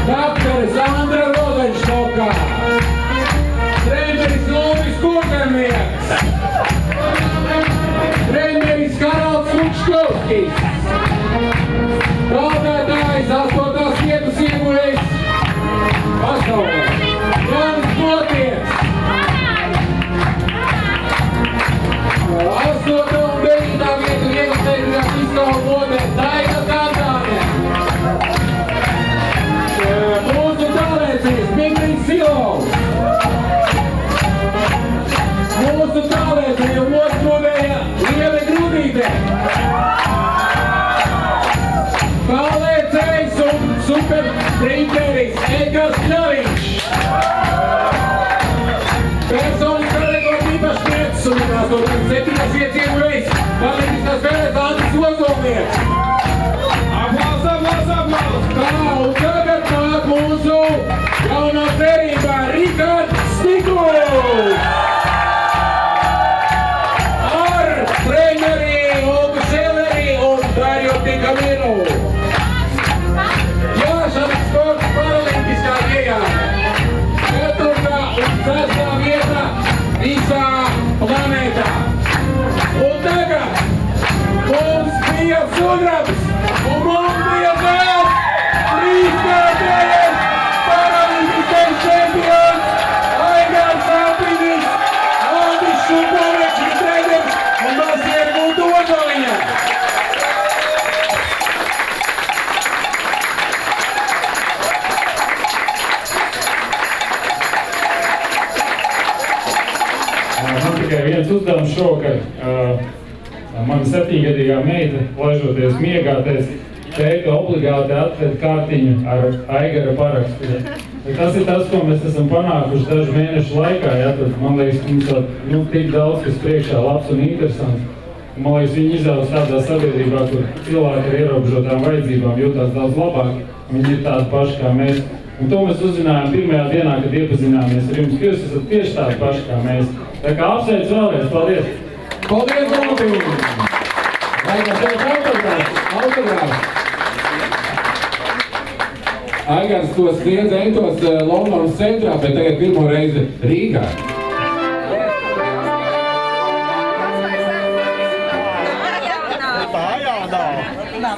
Daktere Sandra Rozenštokā, treneris Lovis Kurgarnieks, treneris Haralds Lukškovskis, spēlētājs 8. vietas ieguvējs pasaulē, Jānis Kloties, 8. un 9. vietu ieguvējs izskalu modē Daiga Kantāne. Mūsu tālēcīs Dmitrijs Silovs. Mūsu tālēcīja otrodēja Lieve Grudīte. Tālēcējs un supersprinteris Edgars Kļaviņš. Personiskā rekorda īpašnieks un 7. vietas ieguvējs Olimpiskās spēlēs Andris Ozolnieks. Tā, un tagad nāk mūsu jaunā cerībā Rikards Stikuls ar treneri Olgu Šeleri un Darju Tikaminu. Jāšanas sports paralimpiskā iejāme. 4. un 6. vieta visā planētā. Un tagad mums bija sudrabs un mums bija zelts. 3-kārtējais paralimpiskais čempions Aigars Apinis, Aldis Šupovičs, treneris un Masieru Guntu Ozoliņa. Man tikai viens uzdevums šovakar. Mana 7-gadīgā meita, laižoties miegāties, teica obligāti atved kārtiņu ar Aigara parakstu. Tas ir tas, ko mēs esam panākuši dažu mēnešu laikā. Ja, tad, man liekas, mums tik daudz, kas priekšā labs un interesants. Man liekas, viņi izaugs tādā sabiedrībā, kur cilvēki ar ierobežotām vajadzībām jūtās daudz labāk. Viņi ir tādi paši kā mēs. Un to mēs uzzinājām pirmajā dienā, kad iepazināmies ar jums, ka jūs esat tieši tādi paši kā mēs. Tā kā apsveic vēlreiz. Paldies! Paldies, Valtīm! Vai kas tev autogrāfs? Aigars to sniedz Entos Londonas centrā, bet tagad pirmo reizi Rīgā. Tā jau nav.